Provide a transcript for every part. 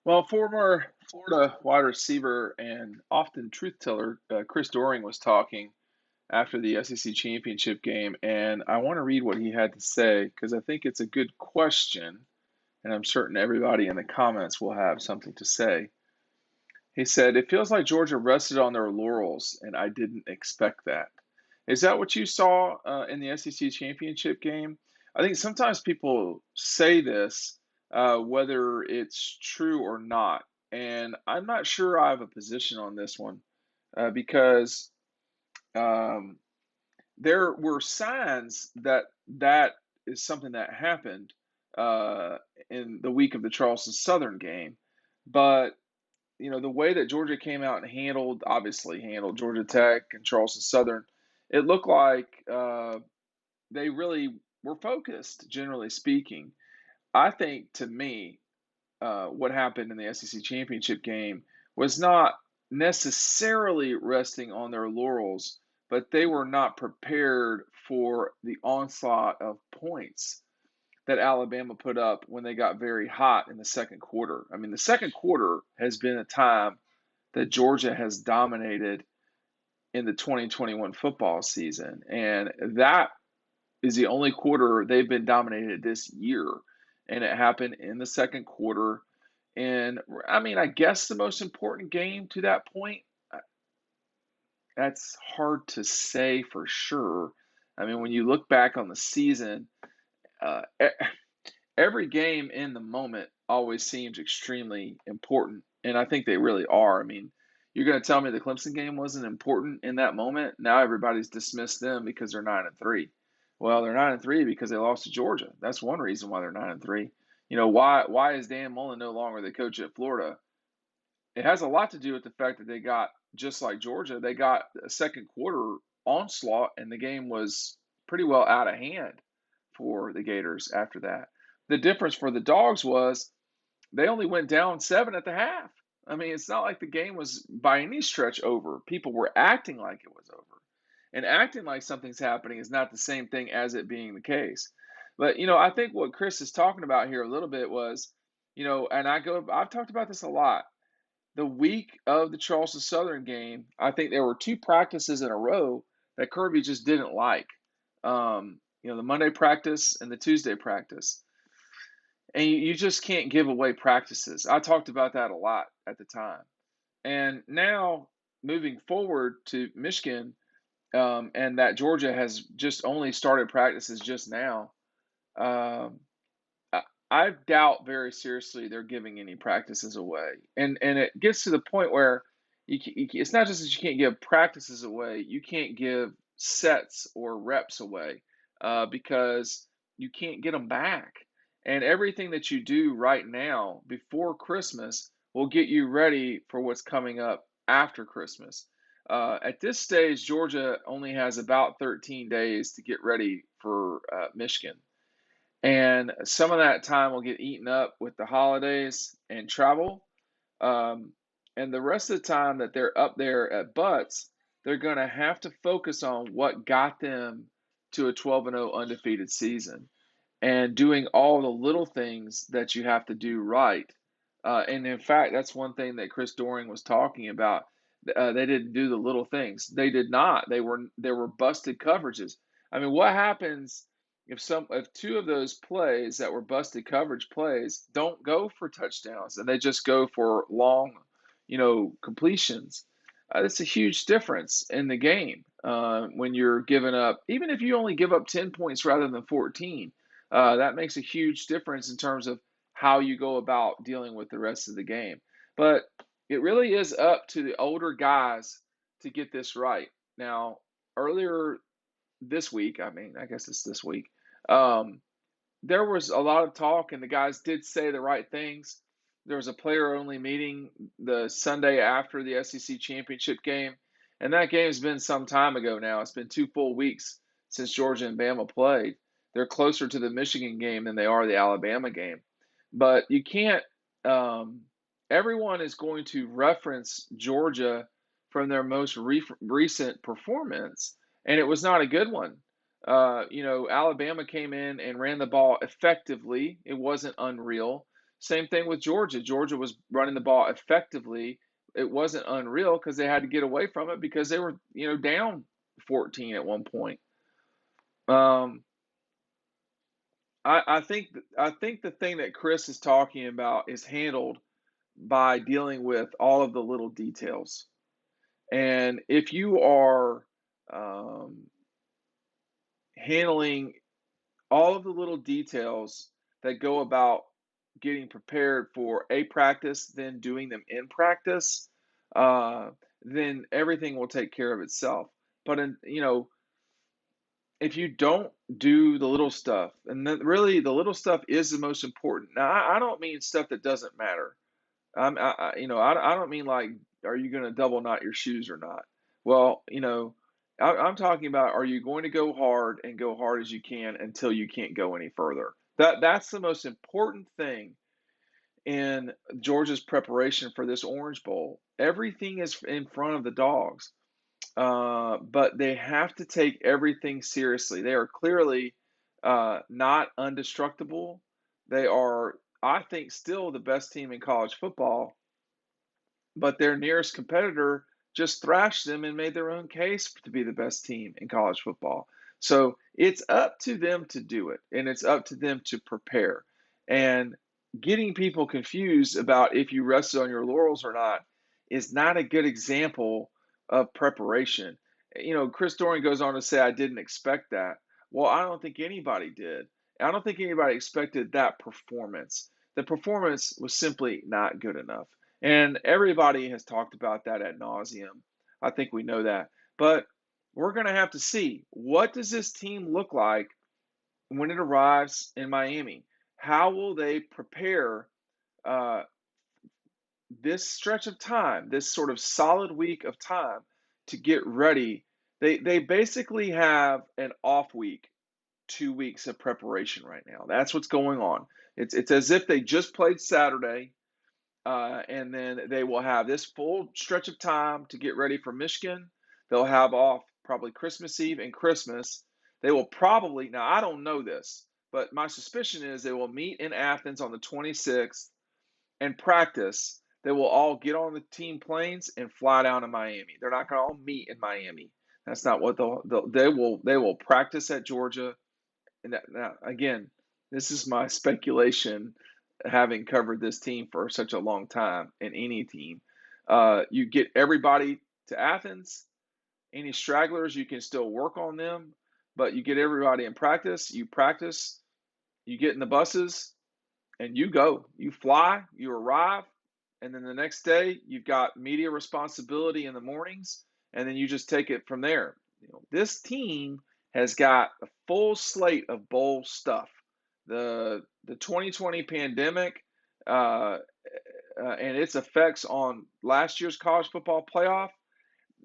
Well, former Florida wide receiver and often truth teller Chris Doering was talking after the SEC championship game, and I want to read what he had to say because I think it's a good question, and I'm certain everybody in the comments will have something to say. He said, "It feels like Georgia rested on their laurels, and I didn't expect that." Is that what you saw in the SEC championship game? I think sometimes people say this, whether it's true or not, and I'm not sure I have a position on this one because um, there were signs that that is something that happened uh, in the week of the Charleston Southern game, but the way that Georgia came out and obviously handled Georgia Tech and Charleston Southern, it looked like they really were focused, generally speaking. I think to me, what happened in the SEC championship game was not necessarily resting on their laurels, but they were not prepared for the onslaught of points that Alabama put up when they got very hot in the second quarter. I mean, the second quarter has been a time that Georgia has dominated in the 2021 football season. And that is the only quarter they've been dominated this year. And it happened in the second quarter. And I mean, I guess the most important game to that point, that's hard to say for sure. I mean, when you look back on the season, uh, every game in the moment always seems extremely important, and I think they really are. I mean, you're going to tell me the Clemson game wasn't important in that moment? Now everybody's dismissed them because they're 9-3. Well, they're 9-3 because they lost to Georgia. That's one reason why they're 9-3. Why is Dan Mullen no longer the coach at Florida? It has a lot to do with the fact that they got, just like Georgia, they got a second quarter onslaught, and the game was pretty well out of hand for the Gators after that. The difference for the Dogs was they only went down 7 at the half. I mean, it's not like the game was by any stretch over. People were acting like it was over. And acting like something's happening is not the same thing as it being the case. But, I think what Chris is talking about here a little bit was, and I've talked about this a lot. The week of the Charleston Southern game, I think there were two practices in a row that Kirby just didn't like. The Monday practice and the Tuesday practice. And you just can't give away practices. I talked about that a lot at the time. And now, moving forward to Michigan, and that Georgia has just only started practices just now, um, I doubt very seriously they're giving any practices away. And it gets to the point where it's not just that you can't give practices away, you can't give sets or reps away because you can't get them back. And everything that you do right now before Christmas will get you ready for what's coming up after Christmas. At this stage, Georgia only has about 13 days to get ready for Michigan. And some of that time will get eaten up with the holidays and travel. Um, and the rest of the time that they're up there at Butts, they're going to have to focus on what got them to a 12-0 undefeated season and doing all the little things that you have to do right. And in fact, that's one thing that Chris Doring was talking about. They didn't do the little things. They did not. There were busted coverages. I mean, what happens if two of those plays that were busted coverage plays don't go for touchdowns and they just go for long, completions? That's a huge difference in the game when you're giving up. Even if you only give up 10 points rather than 14, that makes a huge difference in terms of how you go about dealing with the rest of the game. But it really is up to the older guys to get this right. Now, earlier this week, I mean, I guess it's this week, um, there was a lot of talk, and the guys did say the right things. There was a player only meeting the Sunday after the SEC championship game, and that game's been some time ago now. It's been 2 full weeks since Georgia and Bama played. They're closer to the Michigan game than they are the Alabama game. But you can't, everyone is going to reference Georgia from their most recent performance, and it was not a good one. Alabama came in and ran the ball effectively. It wasn't unreal. Same thing with Georgia. Georgia was running the ball effectively. It wasn't unreal because they had to get away from it because they were, down 14 at one point. Um, I think the thing that Chris is talking about is handled by dealing with all of the little details. And if you are handling all of the little details that go about getting prepared for a practice, then doing them in practice, uh, then everything will take care of itself. But if you don't do the little stuff, and then really the little stuff is the most important. Now, I don't mean stuff that doesn't matter. I don't mean like, are you going to double knot your shoes or not? Well, I'm talking about, are you going to go hard and go hard as you can until you can't go any further? That's the most important thing in Georgia's preparation for this Orange Bowl. Everything is in front of the Dogs, but they have to take everything seriously. They are clearly not indestructible. They are, I think, still the best team in college football, but their nearest competitor just thrashed them and made their own case to be the best team in college football. So it's up to them to do it, and it's up to them to prepare. And getting people confused about if you rested on your laurels or not is not a good example of preparation. Chris Doering goes on to say, I didn't expect that. Well, I don't think anybody did. I don't think anybody expected that performance. The performance was simply not good enough. And everybody has talked about that ad nauseum. I think we know that. But we're going to have to see, what does this team look like when it arrives in Miami? How will they prepare uh, this stretch of time, this sort of solid week of time to get ready? They basically have an off week, 2 weeks of preparation right now. That's what's going on. It's as if they just played Saturday, and then they will have this full stretch of time to get ready for Michigan. They'll have off probably Christmas Eve and Christmas. They will probably, now I don't know this, but my suspicion is they will meet in Athens on the 26th and practice. They will all get on the team planes and fly down to Miami. They're not going to all meet in Miami. That's not what they will practice at Georgia. And now, again, this is my speculation, having covered this team for such a long time, in any team. You get everybody to Athens. Any stragglers, you can still work on them, but you get everybody in practice. You practice, you get in the buses, and you go. You fly, you arrive, and then the next day you've got media responsibility in the mornings, and then you just take it from there. This team has got a full slate of bowl stuff. The 2020 pandemic, and its effects on last year's college football playoff,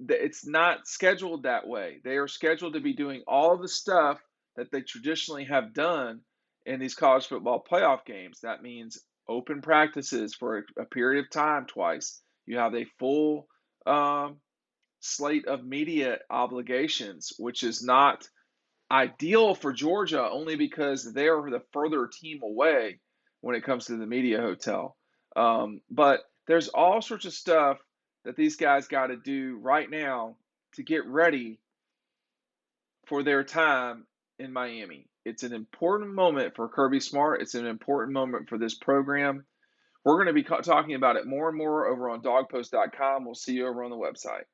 it's not scheduled that way. They are scheduled to be doing all of the stuff that they traditionally have done in these college football playoff games. That means open practices for a period of time twice. You have a full slate of media obligations, which is not ideal for Georgia, only because they're the further team away when it comes to the media hotel. But there's all sorts of stuff that these guys got to do right now to get ready for their time in Miami. It's an important moment for Kirby Smart. It's an important moment for this program. We're going to be talking about it more and more over on dogpost.com. We'll see you over on the website.